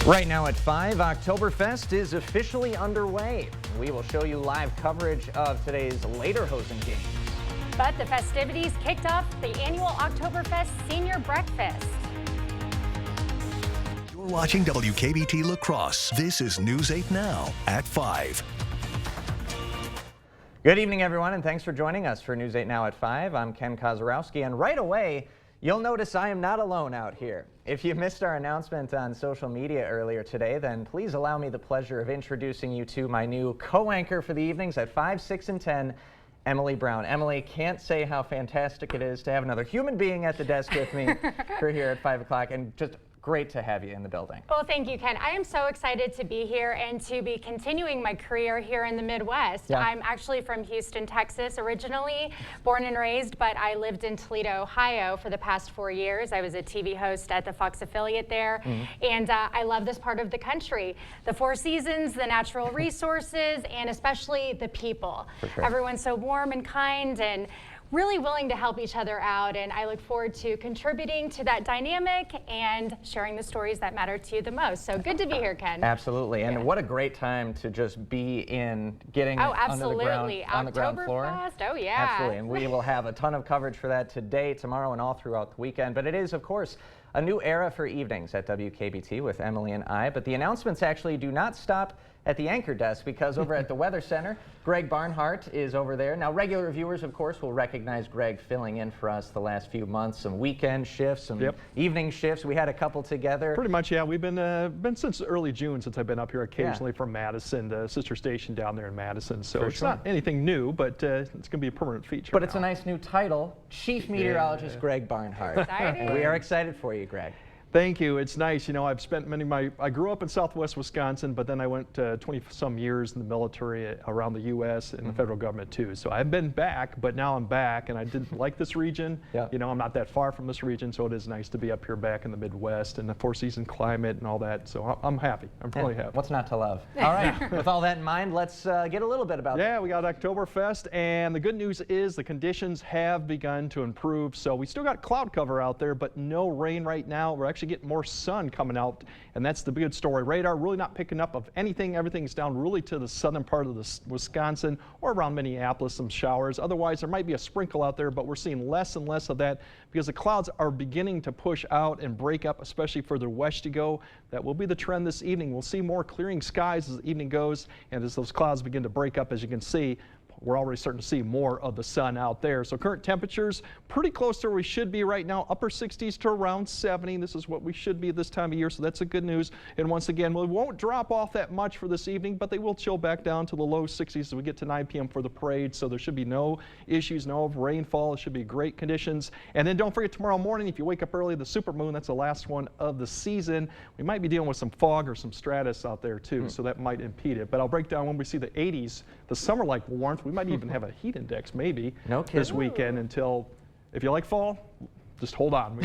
Right now at 5, Oktoberfest is officially underway. We will show you live coverage of today's Lederhosen games. But the festivities kicked off the annual Oktoberfest Senior Breakfast. You're watching WKBT La Crosse. This is News 8 Now at 5. Good evening, everyone, and thanks for joining us for News 8 Now at 5. I'm Ken Kozarowski, and right away, you'll notice I am not alone out here. If you missed our announcement on social media earlier today, then please allow me the pleasure of introducing you to my new co-anchor for the evenings at 5, 6, and 10, Emily Brown. Emily, can't say how fantastic it is to have another human being at the desk with me for here at 5 o'clock, and just great to have you in the building. Well, thank you, Ken. I am so excited to be here and to be continuing my career here in the Midwest. Yeah. I'm actually from Houston, Texas originally, born and raised, but I lived in Toledo, Ohio for the past 4 years. I was a TV host at the Fox affiliate there, and I love this part of the country. The Four Seasons, the natural resources, and especially the people. For sure. Everyone's so warm and kind and really willing to help each other out, and I look forward to contributing to that dynamic and sharing the stories that matter to you the most. So good to be here, Ken. Absolutely, and what a great time to just be in getting under the ground, on the ground floor. Oktoberfest, oh yeah. Absolutely, and we will have a ton of coverage for that today, tomorrow, and all throughout the weekend. But it is, of course, a new era for evenings at WKBT with Emily and I. But the announcements actually do not stop at the anchor desk, because over at the Weather Center, Greg Barnhart is over there. Now, regular viewers, of course, will recognize Greg filling in for us the last few months. Some weekend shifts, some evening shifts. We had a couple together. Pretty much, yeah. We've been since early June since I've been up here occasionally from Madison, the sister station down there in Madison. So it's not anything new, but it's going to be a permanent feature. But it's a nice new title, Chief Meteorologist Greg Barnhart. Exciting. We are excited for you, Greg. Thank you. It's nice. You know, I've spent I grew up in Southwest Wisconsin, but then I went 20-some years in the military around the U.S. and the federal government too. So I've been back, but now I'm back, and I didn't like this region. You know, I'm not that far from this region, so it is nice to be up here back in the Midwest and the four-season climate and all that. So I'm happy. I'm really happy. What's not to love? All right. With all that in mind, let's get a little bit about Yeah, we got Oktoberfest, and the good news is the conditions have begun to improve. So we still got cloud cover out there, but no rain right now. We're actually getting more sun coming out, and that's the good story. Radar really not picking up of anything. Everything's down really to the southern part of the Wisconsin or around Minneapolis, some showers. Otherwise, there might be a sprinkle out there, but we're seeing less and less of that because the clouds are beginning to push out and break up, especially further west you go. That will be the trend this evening. We'll see more clearing skies as the evening goes, and as those clouds begin to break up, as you can see, we're already starting to see more of the sun out there. So current temperatures pretty close to where we should be right now, upper 60s to around 70. This is what we should be this time of year, so that's a good news. And once again, we won't drop off that much for this evening, but they will chill back down to the low 60s as we get to 9 p.m. for the parade. So there should be no issues, no rainfall. It should be great conditions. And then don't forget tomorrow morning, if you wake up early, the supermoon, that's the last one of the season. We might be dealing with some fog or some stratus out there too, so that might impede it. But I'll break down when we see the 80s, the summer-like warmth. We might even have a heat index maybe this weekend until, if you like fall, just hold on.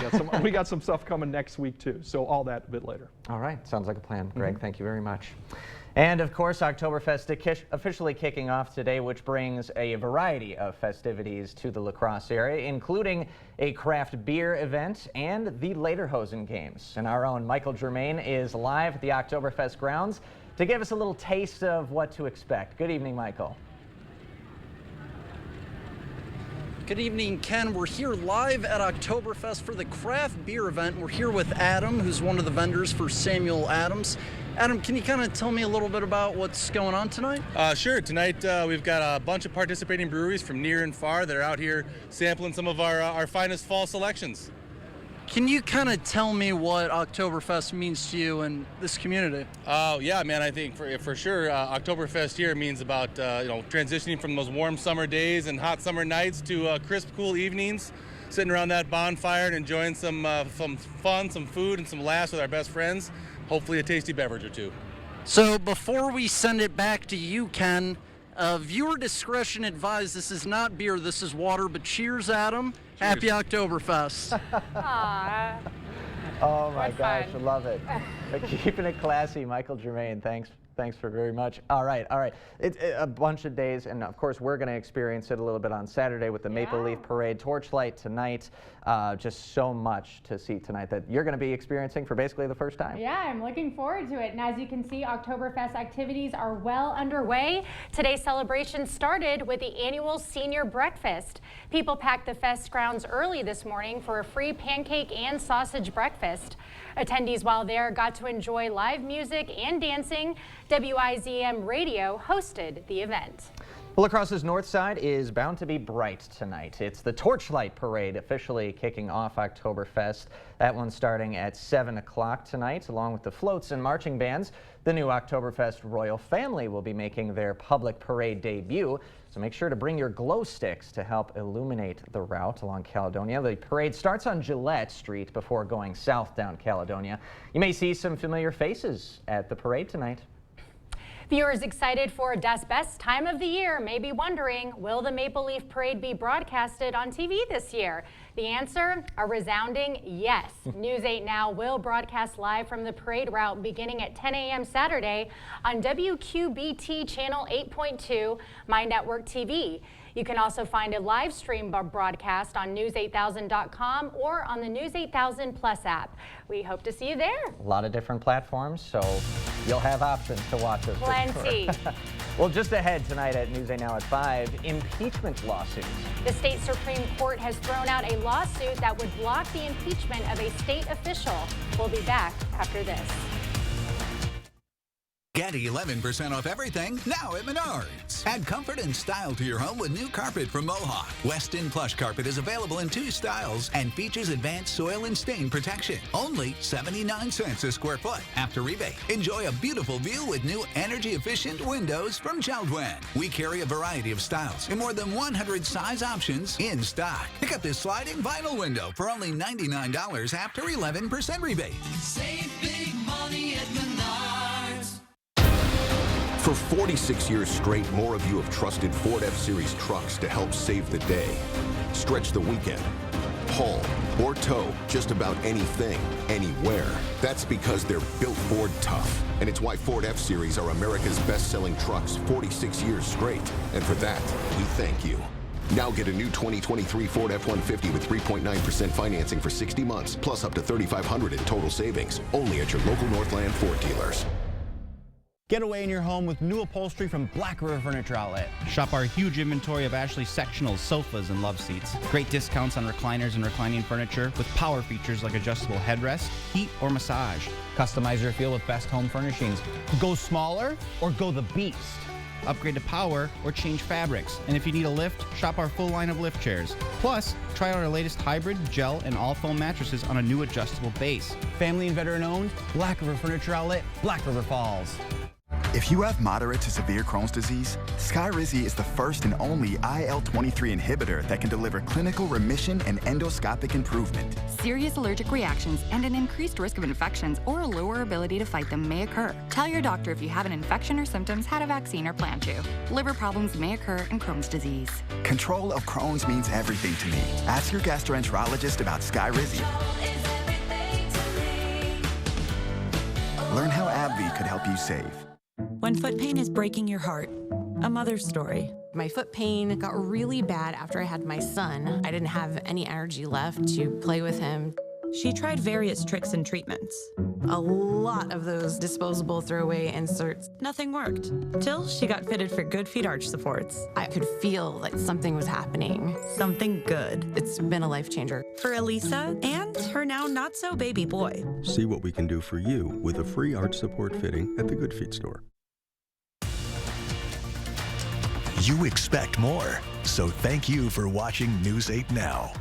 We got some stuff coming next week too. So all that a bit later. All right, sounds like a plan. Greg, thank you very much. And of course, Oktoberfest officially kicking off today, which brings a variety of festivities to the La Crosse area, including a craft beer event and the Lederhosen games. And our own Michael Germain is live at the Oktoberfest grounds to give us a little taste of what to expect. Good evening, Michael. Good evening, Ken. We're here live at Oktoberfest for the craft beer event. We're here with Adam, who's one of the vendors for Samuel Adams. Adam, can you kind of tell me a little bit about what's going on tonight? Sure. Tonight we've got a bunch of participating breweries from near and far that are out here sampling some of our finest fall selections. Can you kind of tell me what Oktoberfest means to you and this community? Yeah, man, I think for sure Oktoberfest here means about transitioning from those warm summer days and hot summer nights to crisp, cool evenings, sitting around that bonfire and enjoying some fun, some food, and some laughs with our best friends. Hopefully a tasty beverage or two. So before we send it back to you, Ken, viewer discretion advised. This is not beer, this is water, but cheers, Adam. Cheers. Happy Oktoberfest. Oh my gosh, I love it. Keeping it classy, Michael Germain. Thanks Thanks for very much. All right. It's a bunch of days, and of course we're going to experience it a little bit on Saturday with the Maple Leaf Parade, Torchlight tonight. Just so much to see tonight that you're going to be experiencing for basically the first time. Yeah, I'm looking forward to it. And as you can see, Oktoberfest activities are well underway. Today's celebration started with the annual senior breakfast. People packed the fest grounds early this morning for a free pancake and sausage breakfast. Attendees while there got to enjoy live music and dancing. WIZM Radio hosted the event. La Crosse's north side is bound to be bright tonight. It's the Torchlight Parade officially kicking off Oktoberfest. That one starting at 7 o'clock tonight, along with the floats and marching bands. The new Oktoberfest royal family will be making their public parade debut. So make sure to bring your glow sticks to help illuminate the route along Caledonia. The parade starts on Gillette Street before going south down Caledonia. You may see some familiar faces at the parade tonight. Viewers excited for Das Best time of the year may be wondering, will the Maple Leaf Parade be broadcasted on TV this year? The answer, a resounding yes. News 8 Now will broadcast live from the parade route beginning at 10 a.m. Saturday on WQBT Channel 8.2, My Network TV. You can also find a live stream broadcast on news8000.com or on the News 8000 Plus app. We hope to see you there. A lot of different platforms, so you'll have options to watch us. Plenty. Well, just ahead tonight at News 8 Now at 5, impeachment lawsuits. The state Supreme Court has thrown out a lawsuit that would block the impeachment of a state official. We'll be back after this. Get 11% off everything now at Menards. Add comfort and style to your home with new carpet from Mohawk. Weston Plush Carpet is available in 2 styles and features advanced soil and stain protection. Only 79 cents a square foot after rebate. Enjoy a beautiful view with new energy-efficient windows from Jeld-Wen. We carry a variety of styles and more than 100 size options in stock. Pick up this sliding vinyl window for only $99 after 11% rebate. Save big money at Menards. For 46 years straight, more of you have trusted Ford F-Series trucks to help save the day. Stretch the weekend, haul, or tow just about anything, anywhere. That's because they're built Ford tough. And it's why Ford F-Series are America's best-selling trucks 46 years straight. And for that, we thank you. Now get a new 2023 Ford F-150 with 3.9% financing for 60 months, plus up to $3,500 in total savings. Only at your local Northland Ford dealers. Get away in your home with new upholstery from Black River Furniture Outlet. Shop our huge inventory of Ashley sectionals, sofas, and love seats. Great discounts on recliners and reclining furniture with power features like adjustable headrest, heat, or massage. Customize your feel with Best Home Furnishings. Go smaller or go the beast. Upgrade to power or change fabrics. And if you need a lift, shop our full line of lift chairs. Plus, try out our latest hybrid, gel, and all foam mattresses on a new adjustable base. Family and veteran owned, Black River Furniture Outlet, Black River Falls. If you have moderate to severe Crohn's disease, Skyrizi is the first and only IL-23 inhibitor that can deliver clinical remission and endoscopic improvement. Serious allergic reactions and an increased risk of infections or a lower ability to fight them may occur. Tell your doctor if you have an infection or symptoms, had a vaccine, or plan to. Liver problems may occur in Crohn's disease. Control of Crohn's means everything to me. Ask your gastroenterologist about Skyrizi. Learn how AbbVie could help you save. When foot pain is breaking your heart, a mother's story. My foot pain got really bad after I had my son. I didn't have any energy left to play with him. She tried various tricks and treatments. A lot of those disposable throwaway inserts. Nothing worked, till she got fitted for Good Feet arch supports. I could feel like something was happening. Something good. It's been a life changer. For Elisa and her now not-so-baby boy. See what we can do for you with a free arch support fitting at the Good Feet store. You expect more, so thank you for watching News 8 Now.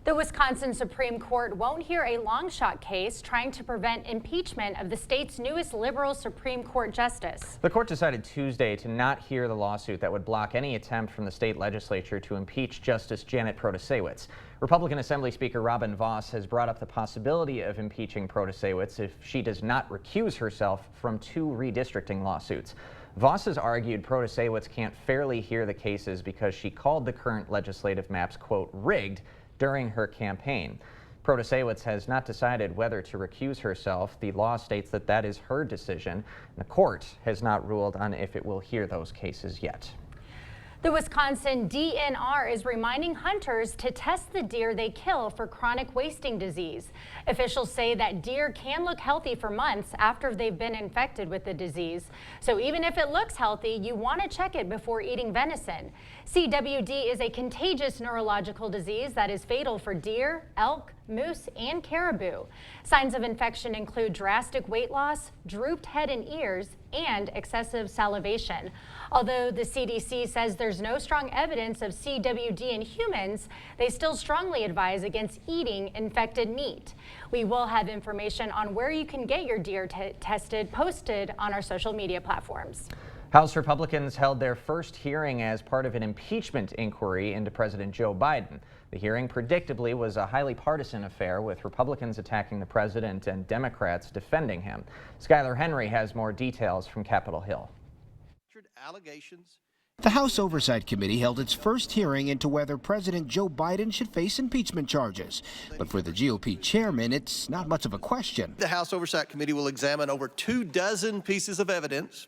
The Wisconsin Supreme Court won't hear a long shot case trying to prevent impeachment of the state's newest liberal Supreme Court justice. The court decided Tuesday to not hear the lawsuit that would block any attempt from the state legislature to impeach Justice Janet Protasiewicz. Republican Assembly Speaker Robin Vos has brought up the possibility of impeaching Protasiewicz if she does not recuse herself from 2 redistricting lawsuits. Vos has argued Protasiewicz can't fairly hear the cases because she called the current legislative maps, quote, rigged during her campaign. Protasewicz has not decided whether to recuse herself. The law states that that is her decision. The court has not ruled on if it will hear those cases yet. The Wisconsin DNR is reminding hunters to test the deer they kill for chronic wasting disease. Officials say that deer can look healthy for months after they've been infected with the disease. So even if it looks healthy, you want to check it before eating venison. CWD is a contagious neurological disease that is fatal for deer, elk, moose, and caribou. Signs of infection include drastic weight loss, drooped head and ears, and excessive salivation. Although the CDC says there's no strong evidence of CWD in humans, they still strongly advise against eating infected meat. We will have information on where you can get your deer tested posted on our social media platforms. House Republicans held their first hearing as part of an impeachment inquiry into President Joe Biden. The hearing predictably was a highly partisan affair, with Republicans attacking the president and Democrats defending him. Skylar Henry has more details from Capitol Hill. The House Oversight Committee held its first hearing into whether President Joe Biden should face impeachment charges. But for the GOP chairman, it's not much of a question. The House Oversight Committee will examine over 24 pieces of evidence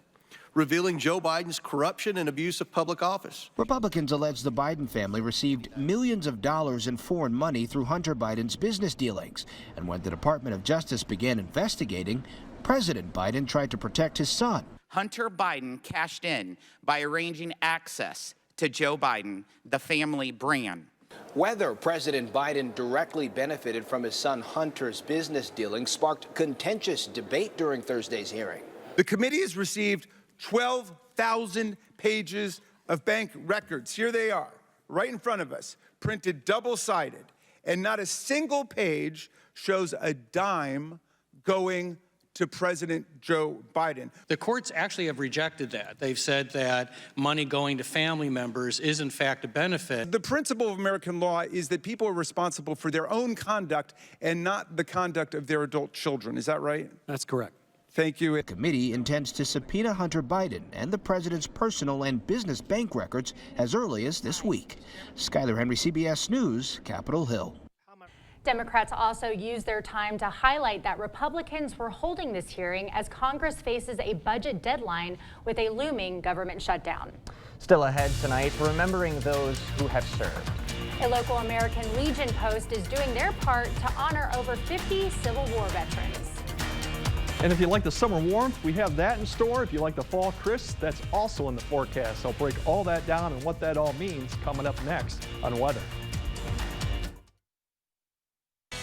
revealing Joe Biden's corruption and abuse of public office. Republicans allege the Biden family received millions of dollars in foreign money through Hunter Biden's business dealings. And when the Department of Justice began investigating, President Biden tried to protect his son. Hunter Biden cashed in by arranging access to Joe Biden, the family brand. Whether President Biden directly benefited from his son Hunter's business dealings sparked contentious debate during Thursday's hearing. The committee has received 12,000 pages of bank records. Here they are, right in front of us, printed double-sided, and not a single page shows a dime going to President Joe Biden. The courts actually have rejected that. They've said that money going to family members is in fact a benefit. The principle of American law is that people are responsible for their own conduct and not the conduct of their adult children. Is that right? That's correct. Thank you. The committee intends to subpoena Hunter Biden and the president's personal and business bank records as early as this week. Skylar Henry, CBS News, Capitol Hill. Democrats also used their time to highlight that Republicans were holding this hearing as Congress faces a budget deadline with a looming government shutdown. Still ahead tonight, remembering those who have served. A local American Legion post is doing their part to honor over 50 Civil War veterans. And if you like the summer warmth, we have that in store. If you like the fall crisp, that's also in the forecast. I'll break all that down and what that all means coming up next on weather.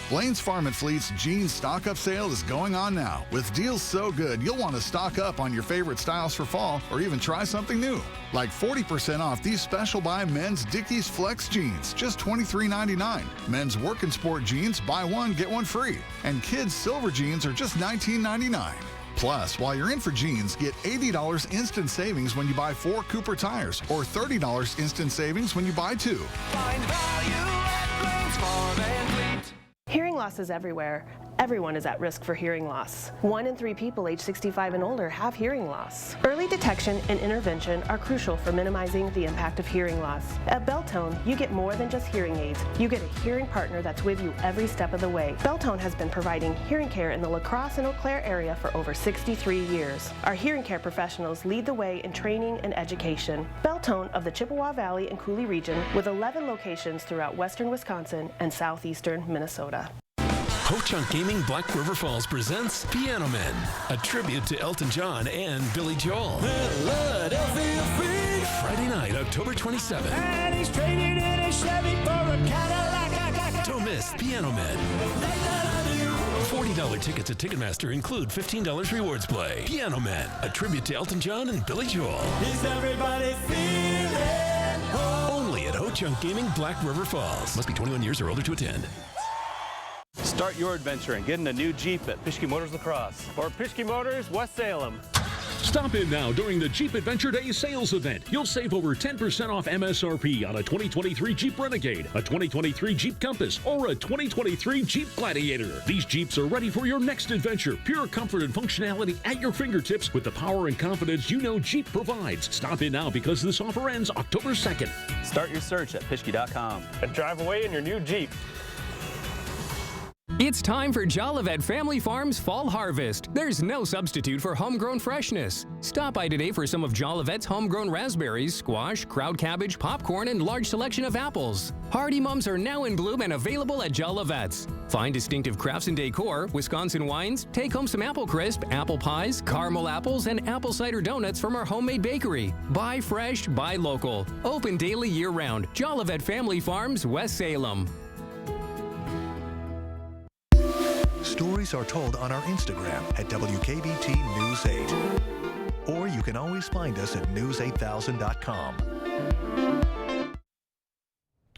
Blaine's Farm and Fleet's jeans stock-up sale is going on now. With deals so good, you'll want to stock up on your favorite styles for fall or even try something new. Like 40% off these special buy men's Dickies Flex jeans, just $23.99. Men's work and sport jeans, buy one, get one free. And kids' silver jeans are just $19.99. Plus, while you're in for jeans, get $80 instant savings when you buy 4 Cooper tires or $30 instant savings when you buy 2. Find value at Blaine's Farm and Fleet. Hearing loss is everywhere. Everyone is at risk for hearing loss. 1 in 3 people age 65 and older have hearing loss. Early detection and intervention are crucial for minimizing the impact of hearing loss. At Beltone, you get more than just hearing aids. You get a hearing partner that's with you every step of the way. Beltone has been providing hearing care in the La Crosse and Eau Claire area for over 63 years. Our hearing care professionals lead the way in training and education. Beltone of the Chippewa Valley and Coulee region, with 11 locations throughout western Wisconsin and southeastern Minnesota. Ho-Chunk Gaming Black River Falls presents Piano Men, a tribute to Elton John and Billy Joel. Friday night, October 27th. And he's trading in a Chevy for a Cadillac. Don't miss Piano Men. $40 tickets at Ticketmaster include $15 rewards play. Piano Men, a tribute to Elton John and Billy Joel. Is everybody feeling home? Only at Ho-Chunk Gaming Black River Falls. Must be 21 years or older to attend. Start your adventure and get in a new Jeep at Pischke Motors La Crosse or Pischke Motors West Salem. Stop in now during the Jeep Adventure Day sales event. You'll save over 10% off MSRP on a 2023 Jeep Renegade, a 2023 Jeep Compass, or a 2023 Jeep Gladiator. These Jeeps are ready for your next adventure. Pure comfort and functionality at your fingertips with the power and confidence you know Jeep provides. Stop in now because this offer ends October 2nd. Start your search at Pischke.com and drive away in your new Jeep. It's time for Jolivet Family Farms Fall Harvest. There's no substitute for homegrown freshness. Stop by today for some of Jolivet's homegrown raspberries, squash, crowd cabbage, popcorn, and large selection of apples. Hardy Mums are now in bloom and available at Jolivet's. Find distinctive crafts and decor, Wisconsin wines, take home some apple crisp, apple pies, caramel apples, and apple cider donuts from our homemade bakery. Buy fresh, buy local. Open daily year-round. Jolivet Family Farms, West Salem. Stories are told on our Instagram at WKBT News 8. Or you can always find us at news8000.com.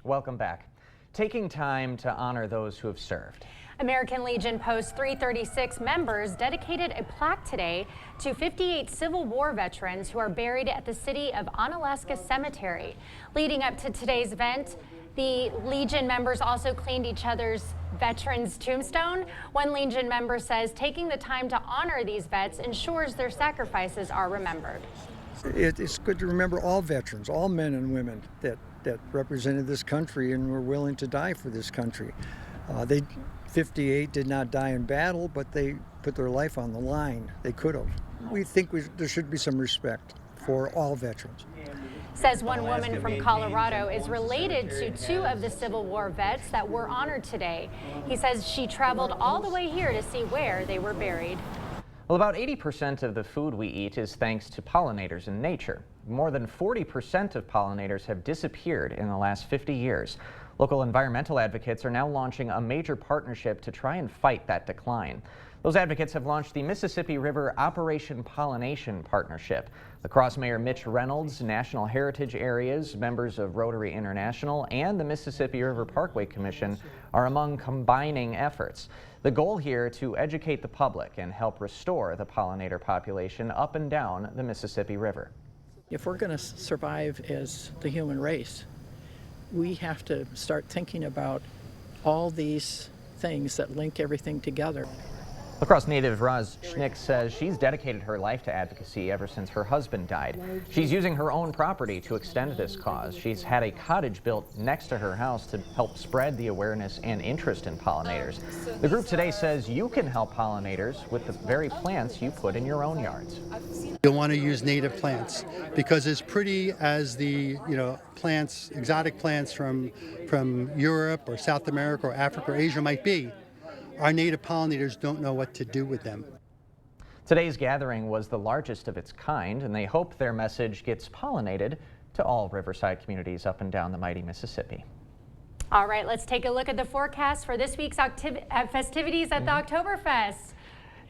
Welcome back. Taking time to honor those who have served. American Legion Post 336 members dedicated a plaque today to 58 Civil War veterans who are buried at the City of Onalaska Cemetery. Leading up to today's event, the Legion members also cleaned each other's veterans' tombstone. One Legion member says taking the time to honor these vets ensures their sacrifices are remembered. It's good to remember all veterans, all men and women that represented this country and were willing to die for this country. 58 did not die in battle, but they put their life on the line. They could have. We think there should be some respect for all veterans. Says one woman from Colorado is related to 2 of the Civil War vets that were honored today. He says she traveled all the way here to see where they were buried. Well, about 80% of the food we eat is thanks to pollinators in nature. More than 40% of pollinators have disappeared in the last 50 years. Local environmental advocates are now launching a major partnership to try and fight that decline. Those advocates have launched the Mississippi River Operation Pollination Partnership. Lacrosse Mayor Mitch Reynolds, National Heritage Areas, members of Rotary International, and the Mississippi River Parkway Commission are among combining efforts. The goal here to educate the public and help restore the pollinator population up and down the Mississippi River. If we're going to survive as the human race, we have to start thinking about all these things that link everything together. Lacrosse native Roz Schnick says she's dedicated her life to advocacy ever since her husband died. She's using her own property to extend this cause. She's had a cottage built next to her house to help spread the awareness and interest in pollinators. The group today says you can help pollinators with the very plants you put in your own yards. You'll want to use native plants because as pretty as the plants, exotic plants from Europe or South America or Africa or Asia might be, our native pollinators don't know what to do with them. Today's gathering was the largest of its kind, and they hope their message gets pollinated to all Riverside communities up and down the mighty Mississippi. All right, let's take a look at the forecast for this week's festivities at the Oktoberfest.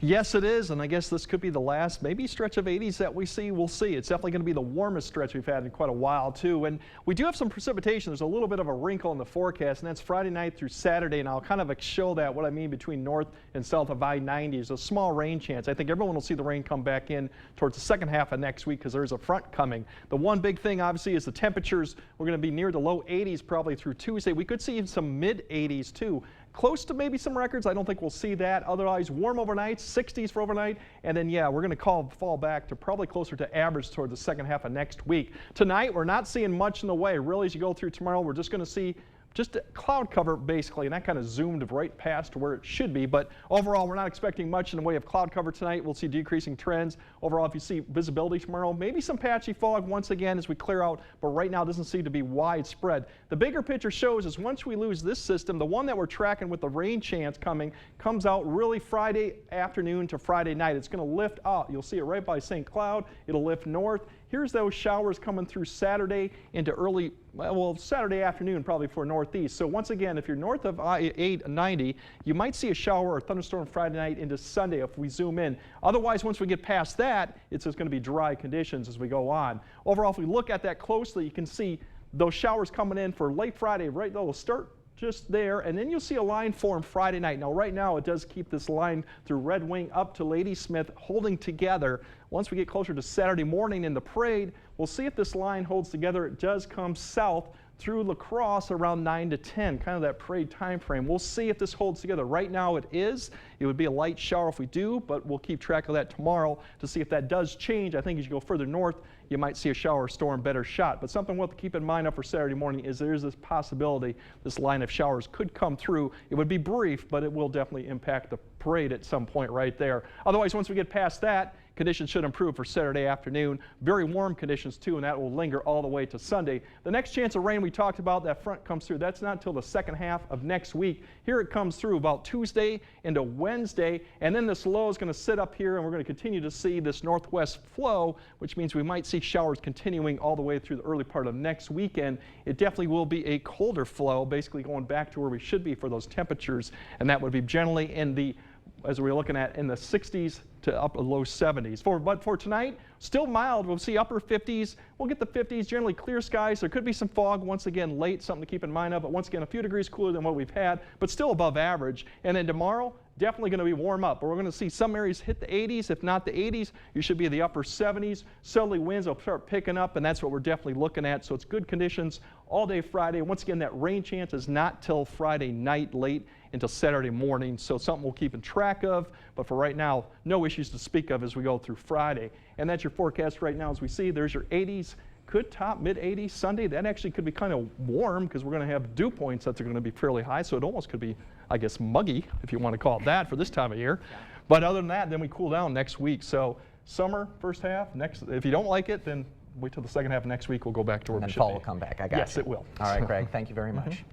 Yes, it is, and I guess this could be the last maybe stretch of 80s that we see. We'll see. It's definitely going to be the warmest stretch we've had in quite a while, too. And we do have some precipitation. There's a little bit of a wrinkle in the forecast, and that's Friday night through Saturday. And I'll kind of show that, what I mean between north and south of I-90 is a small rain chance. I think everyone will see the rain come back in towards the second half of next week because there's a front coming. The one big thing, obviously, is the temperatures. We're going to be near the low 80s probably through Tuesday. We could see some mid-80s, too. Close to maybe some records. I don't think we'll see that. Otherwise, warm overnight, 60s for overnight. And then, yeah, we're going to fall back to probably closer to average toward the second half of next week. Tonight, we're not seeing much in the way. Really, as you go through tomorrow, we're just going to see just a cloud cover, basically, and that kind of zoomed right past where it should be. But overall, we're not expecting much in the way of cloud cover tonight. We'll see decreasing trends. Overall, if you see visibility tomorrow, maybe some patchy fog once again as we clear out, but right now it doesn't seem to be widespread. The bigger picture shows is once we lose this system, the one that we're tracking with the rain chance coming comes out really Friday afternoon to Friday night. It's going to lift out. You'll see it right by St. Cloud. It'll lift north. Here's those showers coming through Saturday into early, well, Saturday afternoon probably for northeast. So once again, if you're north of I-90, you might see a shower or thunderstorm Friday night into Sunday if we zoom in. Otherwise, once we get past that, it's just going to be dry conditions as we go on. Overall, if we look at that closely, you can see those showers coming in for late Friday, right? They'll start just there, and then you'll see a line form Friday night. Now, right now, it does keep this line through Red Wing up to Ladysmith holding together. Once we get closer to Saturday morning in the parade, we'll see if this line holds together. It does come south through La Crosse around 9 to 10, kind of that parade time frame. We'll see if this holds together. Right now it is. It would be a light shower if we do, but we'll keep track of that tomorrow to see if that does change. I think as you go further north, you might see a shower storm better shot. But something we'll have to keep in mind up for Saturday morning is there is this possibility this line of showers could come through. It would be brief, but it will definitely impact the parade at some point right there. Otherwise, once we get past that, conditions should improve for Saturday afternoon. Very warm conditions too, and that will linger all the way to Sunday. The next chance of rain we talked about, that front comes through. That's not until the second half of next week. Here it comes through about Tuesday into Wednesday, and then this low is going to sit up here, and we're going to continue to see this northwest flow, which means we might see showers continuing all the way through the early part of next weekend. It definitely will be a colder flow, basically going back to where we should be for those temperatures, and that would be generally in the, as we're looking at, in the 60s to upper low 70s. But for tonight, still mild. We'll see upper 50s. We'll get the 50s, generally clear skies. There could be some fog once again late, something to keep in mind of, but once again, a few degrees cooler than what we've had, but still above average. And then tomorrow, definitely going to be warm up. But we're going to see some areas hit the 80s. If not the 80s, you should be in the upper 70s. Southerly winds will start picking up, and that's what we're definitely looking at. So it's good conditions all day Friday. Once again, that rain chance is not till Friday night late until Saturday morning, so something we'll keep in track of. But for right now, no issues to speak of as we go through Friday. And that's your forecast right now as we see. There's your 80s. Could top mid-80s Sunday. That actually could be kind of warm because we're going to have dew points that are going to be fairly high, so it almost could be, I guess, muggy, if you want to call it that, for this time of year. But other than that, then we cool down next week. So summer, first half. Next, if you don't like it, then wait till the second half of next week. We'll go back to where we should be. And fall will come back. I got Yes, you. it will. All right, Greg. Thank you very much.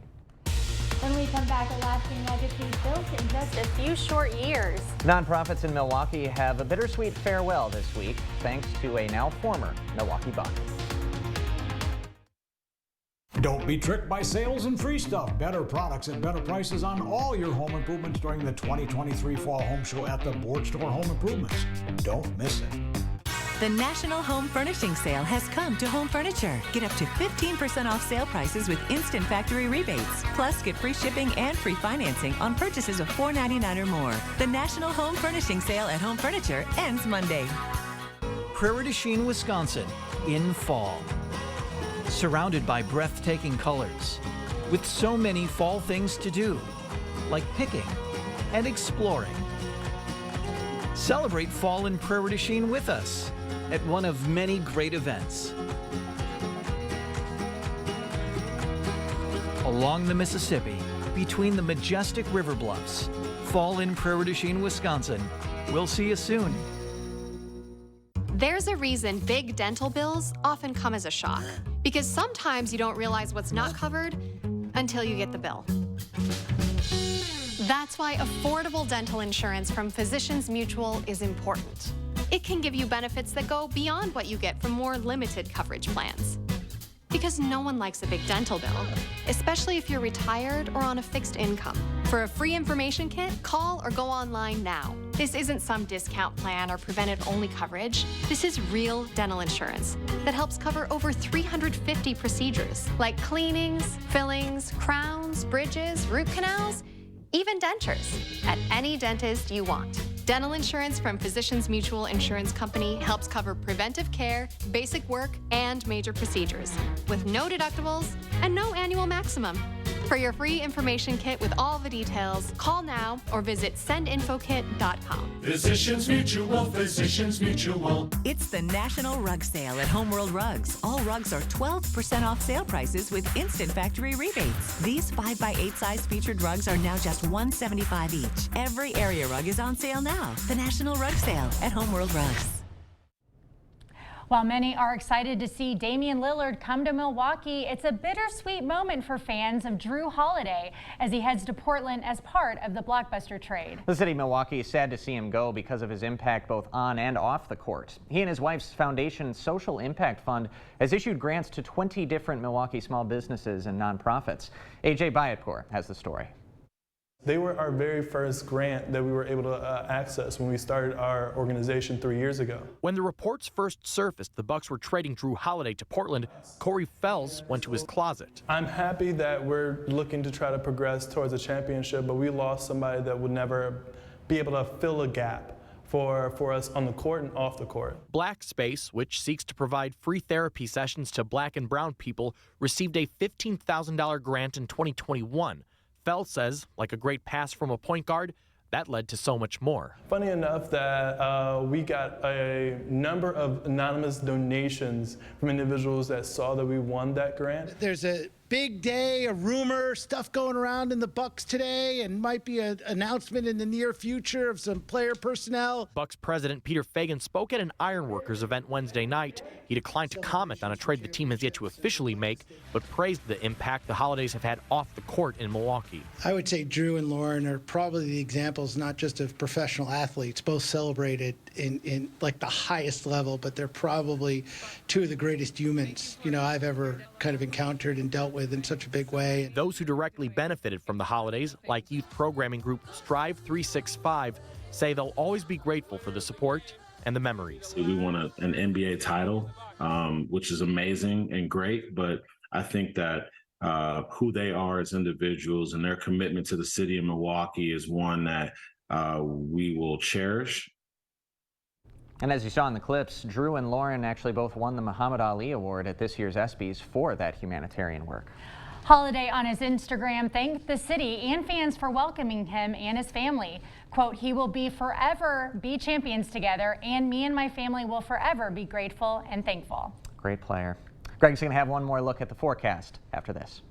When we come back, Alaskan Legacy built in just a few short years. Nonprofits in Milwaukee have a bittersweet farewell this week, thanks to a now former Milwaukee Buck. Don't be tricked by sales and free stuff. Better products at better prices on all your home improvements during the 2023 Fall Home Show at the Board Store Home Improvements. Don't miss it. The National Home Furnishing Sale has come to Home Furniture. Get up to 15% off sale prices with instant factory rebates. Plus, get free shipping and free financing on purchases of $4.99 or more. The National Home Furnishing Sale at Home Furniture ends Monday. Prairie du Chien, Wisconsin, in fall. Surrounded by breathtaking colors, with so many fall things to do, like picking and exploring. Celebrate fall in Prairie du Chien with us at one of many great events. Along the Mississippi, between the majestic river bluffs, fall in Prairie du Chien, Wisconsin. We'll see you soon. There's a reason big dental bills often come as a shock, because sometimes you don't realize what's not covered until you get the bill. That's why affordable dental insurance from Physicians Mutual is important. It can give you benefits that go beyond what you get from more limited coverage plans. Because no one likes a big dental bill, especially if you're retired or on a fixed income. For a free information kit, call or go online now. This isn't some discount plan or preventive-only coverage. This is real dental insurance that helps cover over 350 procedures, like cleanings, fillings, crowns, bridges, root canals, even dentures, at any dentist you want. Dental insurance from Physicians Mutual Insurance Company helps cover preventive care, basic work, and major procedures, with no deductibles and no annual maximum. For your free information kit with all the details, call now or visit sendinfokit.com. Physicians Mutual, Physicians Mutual. It's the National Rug Sale at Homeworld Rugs. All rugs are 12% off sale prices with instant factory rebates. These 5x8 size featured rugs are now just $175 each. Every area rug is on sale now. The National Rug Sale at Homeworld Rugs. While many are excited to see Damian Lillard come to Milwaukee, it's a bittersweet moment for fans of Jrue Holiday as he heads to Portland as part of the blockbuster trade. The city of Milwaukee is sad to see him go because of his impact both on and off the court. He and his wife's foundation Social Impact Fund has issued grants to 20 different Milwaukee small businesses and nonprofits. AJ Bayatpour has the story. They were our very first grant that we were able to access when we started our organization 3 years ago. When the reports first surfaced the Bucks were trading Jrue Holiday to Portland, Corey Fells went to his closet. I'm happy that we're looking to try to progress towards a championship, but we lost somebody that would never be able to fill a gap for us on the court and off the court. Black Space, which seeks to provide free therapy sessions to Black and brown people, received a $15,000 grant in 2021. Fell says, like a great pass from a point guard, that led to so much more. Funny enough that we got a number of anonymous donations from individuals that saw that we won that grant. There's a big day, a rumor, stuff going around in the Bucks today, and might be an announcement in the near future of some player personnel. Bucks president Peter Feigin spoke at an Ironworkers event Wednesday night. He declined to comment on a trade the team has yet to officially make, but praised the impact the Holidays have had off the court in Milwaukee. I would say Drew and Lauren are probably the examples not just of professional athletes, both celebrated in like the highest level, but they're probably two of the greatest humans, I've ever kind of encountered and dealt with in such a big way. Those who directly benefited from the Holidays, like youth programming group Strive 365, say they'll always be grateful for the support and the memories. We won an NBA title, which is amazing and great, but I think that who they are as individuals and their commitment to the city of Milwaukee is one that we will cherish. And as you saw in the clips, Drew and Lauren actually both won the Muhammad Ali Award at this year's ESPYs for that humanitarian work. Holiday on his Instagram thanked the city and fans for welcoming him and his family. Quote, "He will forever be champions together, and me and my family will forever be grateful and thankful." Great player. Greg's going to have one more look at the forecast after this.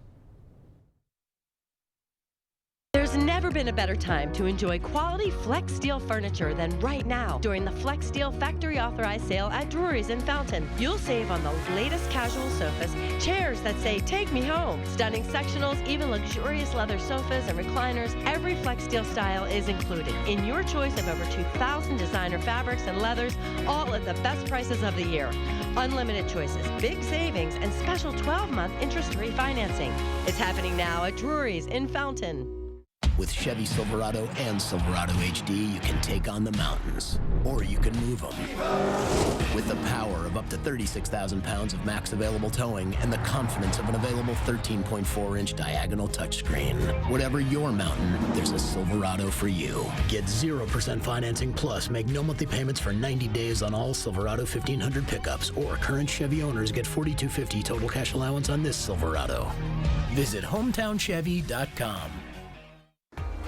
There's never been a better time to enjoy quality Flex Steel furniture than right now during the Flex Steel Factory Authorized Sale at Drury's in Fountain. You'll save on the latest casual sofas, chairs that say, "Take me home," stunning sectionals, even luxurious leather sofas and recliners. Every Flex Steel style is included in your choice of over 2,000 designer fabrics and leathers, all at the best prices of the year. Unlimited choices, big savings, and special 12-month interest-free financing. It's happening now at Drury's in Fountain. With Chevy Silverado and Silverado HD, you can take on the mountains, or you can move them. With the power of up to 36,000 pounds of max available towing and the confidence of an available 13.4-inch diagonal touchscreen. Whatever your mountain, there's a Silverado for you. Get 0% financing plus make no monthly payments for 90 days on all Silverado 1500 pickups, or current Chevy owners get $4,250 total cash allowance on this Silverado. Visit HometownChevy.com.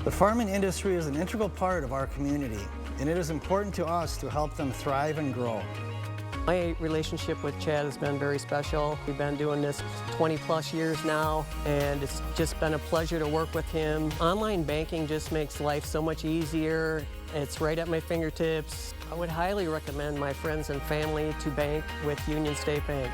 The farming industry is an integral part of our community, and it is important to us to help them thrive and grow. My relationship with Chad has been very special. We've been doing this 20+ years now, and it's just been a pleasure to work with him. Online banking just makes life so much easier. It's right at my fingertips. I would highly recommend my friends and family to bank with Union State Bank.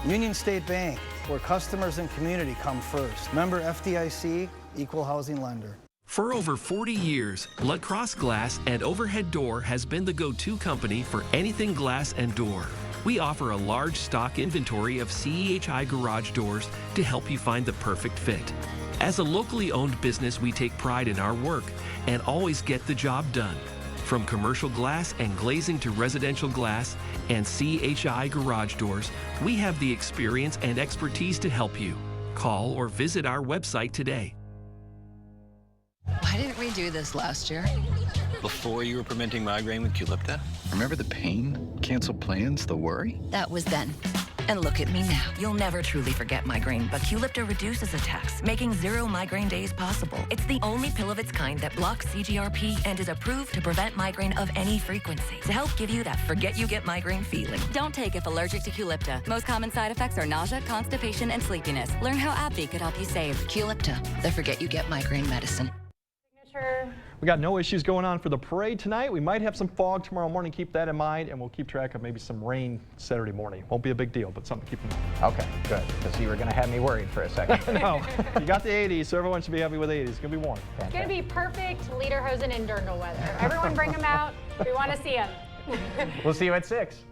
Union State Bank, where customers and community come first. Member FDIC, equal housing lender. For over 40 years, Lacrosse Glass and Overhead Door has been the go-to company for anything glass and door. We offer a large stock inventory of CEHI garage doors to help you find the perfect fit. As a locally owned business, we take pride in our work and always get the job done. From commercial glass and glazing to residential glass and CEHI garage doors, we have the experience and expertise to help you. Call or visit our website today. Why didn't we do this last year? Before you were preventing migraine with Qulipta? Remember the pain, canceled plans, the worry? That was then. And look at me now. You'll never truly forget migraine, but Qulipta reduces attacks, making 0 migraine days possible. It's the only pill of its kind that blocks CGRP and is approved to prevent migraine of any frequency, to help give you that forget-you-get-migraine feeling. Don't take if allergic to Qulipta. Most common side effects are nausea, constipation, and sleepiness. Learn how AbbVie could help you save. Qulipta, the forget-you-get-migraine medicine. We got no issues going on for the parade tonight. We might have some fog tomorrow morning. Keep that in mind, and we'll keep track of maybe some rain Saturday morning. Won't be a big deal, but something to keep in mind. Okay, good, because you were going to have me worried for a second. No, you got the 80s, so everyone should be happy with 80s. It's going to be warm. It's going to be perfect Lederhosen and Dirndl weather. Everyone bring them out. We want to see them. We'll see you at 6.